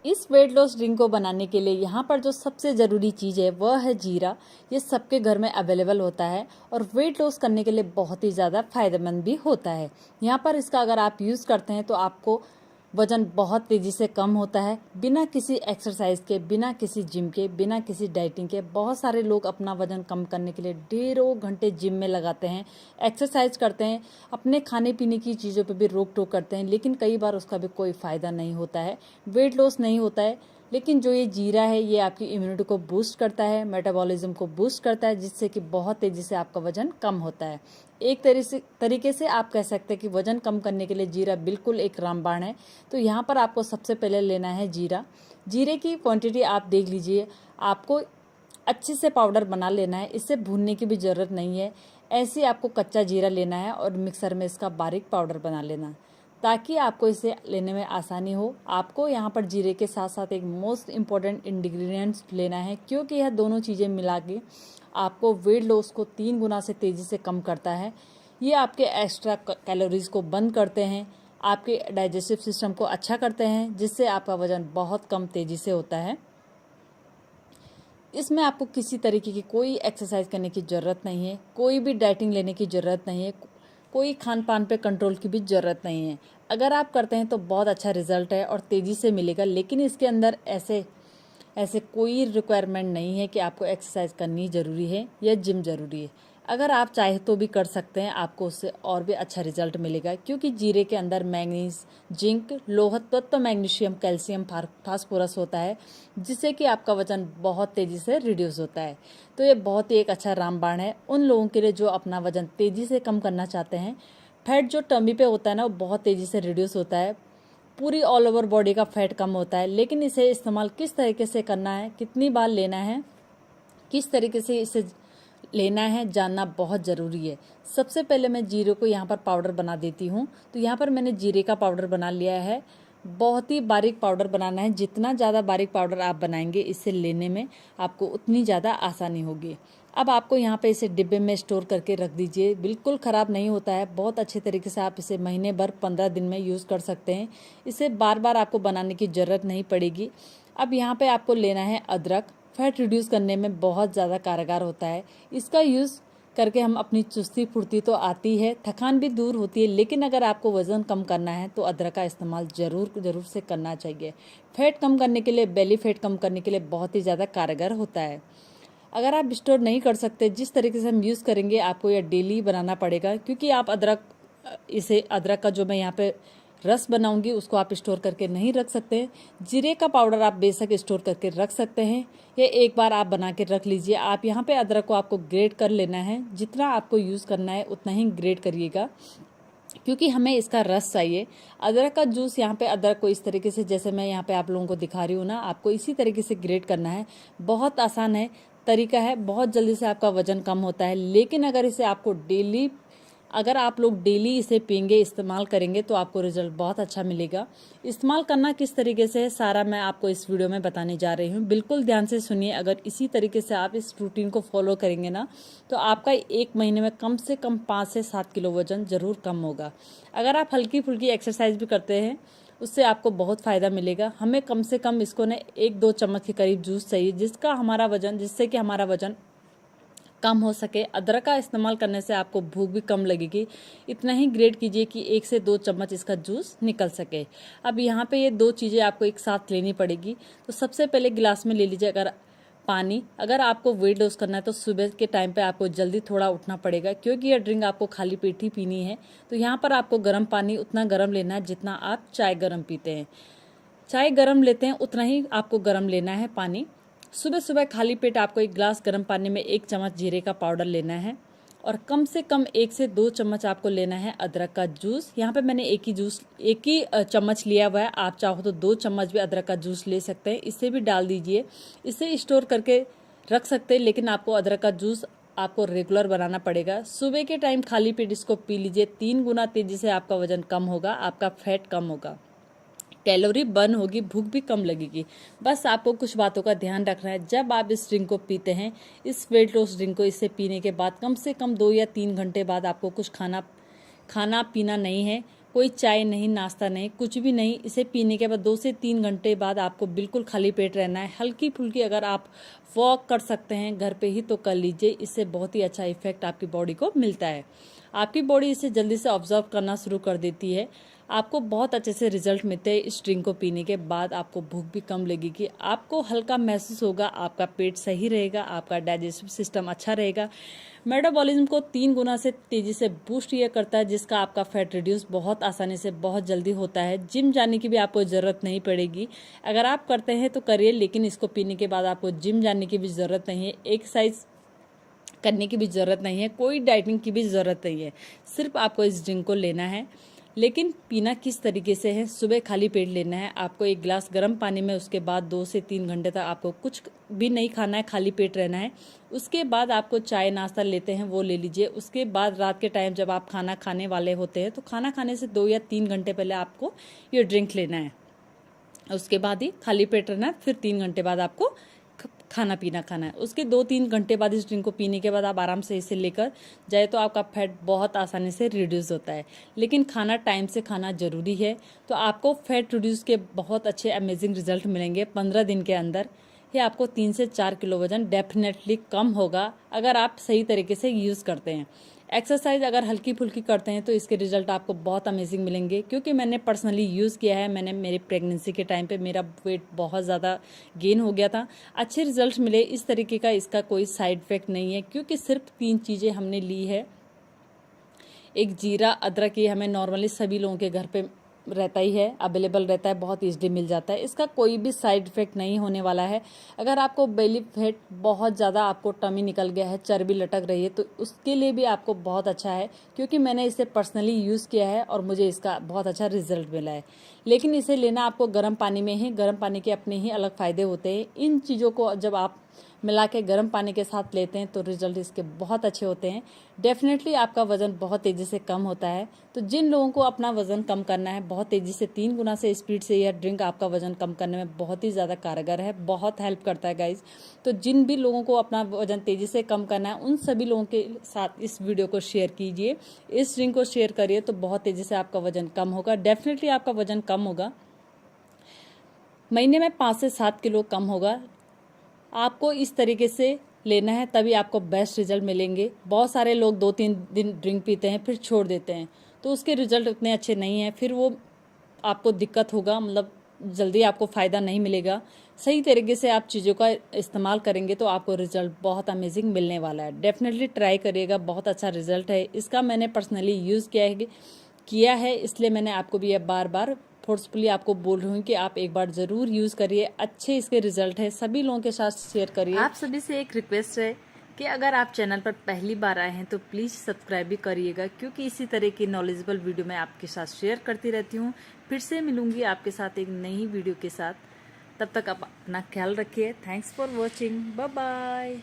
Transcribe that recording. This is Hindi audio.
इस वेट लॉस ड्रिंक को बनाने के लिए यहाँ पर जो सबसे ज़रूरी चीज़ है वह है जीरा। ये सबके घर में अवेलेबल होता है और वेट लॉस करने के लिए बहुत ही ज़्यादा फायदेमंद भी होता है। यहाँ पर इसका अगर आप यूज़ करते हैं तो आपको वज़न बहुत तेज़ी से कम होता है, बिना किसी एक्सरसाइज के, बिना किसी जिम के, बिना किसी डाइटिंग के। बहुत सारे लोग अपना वज़न कम करने के लिए ढेरों घंटे जिम में लगाते हैं, एक्सरसाइज करते हैं, अपने खाने पीने की चीज़ों पे भी रोक टोक करते हैं, लेकिन कई बार उसका भी कोई फ़ायदा नहीं होता है, वेट लॉस नहीं होता है। लेकिन जो ये जीरा है ये आपकी इम्यूनिटी को बूस्ट करता है, मेटाबॉलिज्म को बूस्ट करता है, जिससे कि बहुत तेज़ी से आपका वज़न कम होता है। एक तरीके से आप कह सकते हैं कि वज़न कम करने के लिए जीरा बिल्कुल एक रामबाण है। तो यहाँ पर आपको सबसे पहले लेना है जीरा। जीरे की क्वांटिटी आप देख लीजिए, आपको अच्छे से पाउडर बना लेना है, इससे भूनने की भी ज़रूरत नहीं है। ऐसे ही आपको कच्चा जीरा लेना है और मिक्सर में इसका बारीक पाउडर बना लेना है, ताकि आपको इसे लेने में आसानी हो। आपको यहाँ पर जीरे के साथ साथ एक मोस्ट इम्पॉर्टेंट इंग्रेडिएंट्स लेना है, क्योंकि यह दोनों चीज़ें मिला के आपको वेट लॉस को 3 गुना से तेज़ी से कम करता है। ये आपके एक्स्ट्रा कैलोरीज को बंद करते हैं, आपके डाइजेस्टिव सिस्टम को अच्छा करते हैं, जिससे आपका वज़न बहुत कम तेज़ी से होता है। इसमें आपको किसी तरीके की कोई एक्सरसाइज करने की ज़रूरत नहीं है, कोई भी डाइटिंग लेने की ज़रूरत नहीं है, कोई खान पान पे कंट्रोल की भी ज़रूरत नहीं है। अगर आप करते हैं तो बहुत अच्छा रिजल्ट है और तेज़ी से मिलेगा, लेकिन इसके अंदर ऐसे कोई रिक्वायरमेंट नहीं है कि आपको एक्सरसाइज करनी ज़रूरी है या जिम ज़रूरी है। अगर आप चाहे तो भी कर सकते हैं, आपको उससे और भी अच्छा रिजल्ट मिलेगा, क्योंकि जीरे के अंदर मैग्नीज, जिंक, लोह तत्व, मैग्नीशियम, कैल्शियम, फास्फोरस होता है, जिससे कि आपका वजन बहुत तेज़ी से रिड्यूस होता है। तो ये बहुत ही एक अच्छा रामबाण है उन लोगों के लिए जो अपना वजन तेज़ी से कम करना चाहते हैं। फैट जो टमी पे होता है ना, वो बहुत तेज़ी से रिड्यूस होता है, पूरी ऑल ओवर बॉडी का फैट कम होता है। लेकिन इसे इस्तेमाल किस तरीके से करना है, कितनी बार लेना है, किस तरीके से इसे लेना है, जानना बहुत ज़रूरी है। सबसे पहले मैं जीरे को यहाँ पर पाउडर बना देती हूँ। तो यहाँ पर मैंने जीरे का पाउडर बना लिया है। बहुत ही बारीक पाउडर बनाना है, जितना ज़्यादा बारीक पाउडर आप बनाएंगे इसे लेने में आपको उतनी ज़्यादा आसानी होगी। अब आपको यहाँ पे इसे डिब्बे में स्टोर करके रख दीजिए, बिल्कुल ख़राब नहीं होता है। बहुत अच्छे तरीके से आप इसे महीने भर 15 दिन में यूज़ कर सकते हैं। इसे बार बार आपको बनाने की ज़रूरत नहीं पड़ेगी। अब यहाँ पे आपको लेना है अदरक। फैट रिड्यूस करने में बहुत ज़्यादा कारगर होता है। इसका यूज़ करके हम अपनी चुस्ती फुर्ती तो आती है, थकान भी दूर होती है, लेकिन अगर आपको वज़न कम करना है तो अदरक का इस्तेमाल ज़रूर से करना चाहिए। फैट कम करने के लिए, बेली फैट कम करने के लिए बहुत ही ज़्यादा कारगर होता है। अगर आप स्टोर नहीं कर सकते, जिस तरीके से हम यूज़ करेंगे आपको यह डेली बनाना पड़ेगा, क्योंकि आप अदरक का जो मैं यहाँ पे रस बनाऊंगी उसको आप स्टोर करके नहीं रख सकते। जीरे का पाउडर आप बेशक स्टोर करके रख सकते हैं, ये एक बार आप बना के रख लीजिए। आप यहाँ पे अदरक को आपको ग्रेट कर लेना है, जितना आपको यूज़ करना है उतना ही ग्रेट करिएगा, क्योंकि हमें इसका रस चाहिए। अदरक का जूस, यहाँ पे अदरक को इस तरीके से, जैसे मैं यहाँ पे आप लोगों को दिखा रही हूँ ना, आपको इसी तरीके से ग्रेट करना है। बहुत आसान है, तरीका है, बहुत जल्दी से आपका वजन कम होता है। लेकिन अगर आप लोग डेली इसे पियेंगे, इस्तेमाल करेंगे, तो आपको रिजल्ट बहुत अच्छा मिलेगा। इस्तेमाल करना किस तरीके से है सारा मैं आपको इस वीडियो में बताने जा रही हूँ, बिल्कुल ध्यान से सुनिए। अगर इसी तरीके से आप इस रूटीन को फॉलो करेंगे ना, तो आपका 1 महीने में कम से कम 5 से 7 किलो वजन ज़रूर कम होगा। अगर आप हल्की फुल्की एक्सरसाइज भी करते हैं उससे आपको बहुत फ़ायदा मिलेगा। हमें कम से कम इसको ना 1-2 चम्मच के करीब जूस चाहिए, जिससे कि हमारा वजन कम हो सके। अदरक का इस्तेमाल करने से आपको भूख भी कम लगेगी। इतना ही ग्रेट कीजिए कि 1 से 2 चम्मच इसका जूस निकल सके। अब यहाँ पे ये 2 चीज़ें आपको एक साथ लेनी पड़ेगी। तो सबसे पहले गिलास में ले लीजिए अगर पानी। अगर आपको वेट लॉस करना है तो सुबह के टाइम पे आपको जल्दी थोड़ा उठना पड़ेगा, क्योंकि यह ड्रिंक आपको खाली पेट ही पीनी है। तो यहाँ पर आपको गर्म पानी उतना गर्म लेना है जितना आप चाय गर्म पीते हैं। चाय गर्म लेते हैं उतना ही आपको गर्म लेना है पानी। सुबह सुबह खाली पेट आपको 1 गिलास गर्म पानी में 1 चम्मच जीरे का पाउडर लेना है, और कम से कम 1 से 2 चम्मच आपको लेना है अदरक का जूस। यहाँ पे मैंने एक ही चम्मच लिया हुआ है, आप चाहो तो 2 चम्मच भी अदरक का जूस ले सकते हैं, इसे भी डाल दीजिए। इसे स्टोर करके रख सकते हैं, लेकिन आपको अदरक का जूस आपको रेगुलर बनाना पड़ेगा। सुबह के टाइम खाली पेट इसको पी लीजिए, 3 गुना तेजी से आपका वजन कम होगा, आपका फैट कम होगा, कैलोरी बर्न होगी, भूख भी कम लगेगी। बस आपको कुछ बातों का ध्यान रखना है। जब आप इस ड्रिंक को पीते हैं, इस वेट लॉस ड्रिंक को, इसे पीने के बाद कम से कम 2 या 3 घंटे बाद आपको कुछ खाना पीना नहीं है। कोई चाय नहीं, नाश्ता नहीं, कुछ भी नहीं। इसे पीने के बाद 2 से 3 घंटे बाद आपको बिल्कुल खाली पेट रहना है। हल्की फुल्की अगर आप वॉक कर सकते हैं घर पे ही तो कर लीजिए। इससे बहुत ही अच्छा इफेक्ट आपकी बॉडी को मिलता है। आपकी बॉडी इसे जल्दी से ऑब्जर्व करना शुरू कर देती है। आपको बहुत अच्छे से रिजल्ट मिलते हैं। इस ड्रिंक को पीने के बाद आपको भूख भी कम लगेगी, आपको हल्का महसूस होगा, आपका पेट सही रहेगा, आपका डाइजेस्टिव सिस्टम अच्छा रहेगा। मेटाबॉलिज्म को 3 गुना से तेजी से बूस्ट ये करता है, जिसका आपका फैट रिड्यूस बहुत आसानी से बहुत जल्दी होता है। जिम जाने की भी आपको ज़रूरत नहीं पड़ेगी। अगर आप करते हैं तो करिए, लेकिन इसको पीने के बाद आपको जिम जाने की भी ज़रूरत नहीं है, एक्सरसाइज करने की भी ज़रूरत नहीं है, कोई डाइटिंग की भी ज़रूरत नहीं है। सिर्फ आपको इस ड्रिंक को लेना है। लेकिन पीना किस तरीके से है? सुबह खाली पेट लेना है आपको 1 गिलास गर्म पानी में। उसके बाद 2 से 3 घंटे तक आपको कुछ भी नहीं खाना है, खाली पेट रहना है। उसके बाद आपको चाय नाश्ता लेते हैं वो ले लीजिए। उसके बाद रात के टाइम जब आप खाना खाने वाले होते हैं तो खाना खाने से 2 या 3 घंटे पहले आपको ये ड्रिंक लेना है। उसके बाद ही खाली पेट रहना है। फिर 3 घंटे बाद आपको खाना पीना खाना है। उसके 2-3 घंटे बाद इस ड्रिंक को पीने के बाद आप आराम से इसे लेकर जाए तो आपका फैट बहुत आसानी से रिड्यूस होता है। लेकिन खाना टाइम से खाना ज़रूरी है। तो आपको फैट रिड्यूस के बहुत अच्छे अमेजिंग रिजल्ट मिलेंगे 15 दिन के अंदर। ये आपको 3 से 4 किलो वजन डेफिनेटली कम होगा अगर आप सही तरीके से यूज़ करते हैं। एक्सरसाइज अगर हल्की फुल्की करते हैं तो इसके रिजल्ट आपको बहुत अमेजिंग मिलेंगे, क्योंकि मैंने पर्सनली यूज़ किया है। मैंने मेरी प्रेगनेंसी के टाइम पे मेरा वेट बहुत ज़्यादा गेन हो गया था, अच्छे रिजल्ट मिले। इस तरीके का इसका कोई साइड इफेक्ट नहीं है, क्योंकि सिर्फ 3 चीज़ें हमने ली है। एक जीरा, अदरक, ये हमें नॉर्मली सभी लोगों के घर पे रहता ही है, अवेलेबल रहता है, बहुत ईजिली मिल जाता है। इसका कोई भी साइड इफेक्ट नहीं होने वाला है। अगर आपको बेली फैट बहुत ज़्यादा, आपको टमी निकल गया है, चर्बी लटक रही है, तो उसके लिए भी आपको बहुत अच्छा है, क्योंकि मैंने इसे पर्सनली यूज़ किया है और मुझे इसका बहुत अच्छा रिजल्ट मिला है। लेकिन इसे लेना आपको गर्म पानी में ही, गर्म पानी के अपने ही अलग फ़ायदे होते हैं। इन चीज़ों को जब आप मिला के गर्म पानी के साथ लेते हैं तो रिजल्ट इसके बहुत अच्छे होते हैं। डेफिनेटली आपका वज़न बहुत तेज़ी से कम होता है। तो जिन लोगों को अपना वज़न कम करना है बहुत तेज़ी से, 3 गुना से स्पीड से, यह ड्रिंक आपका वज़न कम करने में बहुत ही ज़्यादा कारगर है, बहुत हेल्प करता है गाइज। तो जिन भी लोगों को अपना वज़न तेज़ी से कम करना है उन सभी लोगों के साथ इस वीडियो को शेयर कीजिए, इस ड्रिंक को शेयर करिए, तो बहुत तेज़ी से आपका वज़न कम होगा। डेफिनेटली आपका वज़न कम होगा, महीने में 5 से 7 किलो कम होगा। आपको इस तरीके से लेना है, तभी आपको बेस्ट रिजल्ट मिलेंगे। बहुत सारे लोग 2-3 दिन ड्रिंक पीते हैं फिर छोड़ देते हैं, तो उसके रिजल्ट उतने अच्छे नहीं हैं, फिर वो आपको दिक्कत होगा, मतलब जल्दी आपको फ़ायदा नहीं मिलेगा। सही तरीके से आप चीज़ों का इस्तेमाल करेंगे तो आपको रिजल्ट बहुत अमेजिंग मिलने वाला है। डेफिनेटली ट्राई करिएगा, बहुत अच्छा रिजल्ट है इसका। मैंने पर्सनली यूज़ किया है, इसलिए मैंने आपको भी ये बार बार फोर्सफुली आपको बोल रही हूँ कि आप एक बार ज़रूर यूज़ करिए। अच्छे इसके रिजल्ट है, सभी लोगों के साथ शेयर करिए। आप सभी से एक रिक्वेस्ट है कि अगर आप चैनल पर पहली बार आए हैं तो प्लीज़ सब्सक्राइब भी करिएगा, क्योंकि इसी तरह की नॉलेजेबल वीडियो मैं आपके साथ शेयर करती रहती हूँ। फिर से मिलूंगी आपके साथ एक नई वीडियो के साथ, तब तक आप अपना ख्याल रखिए। Thanks for watching, bye bye.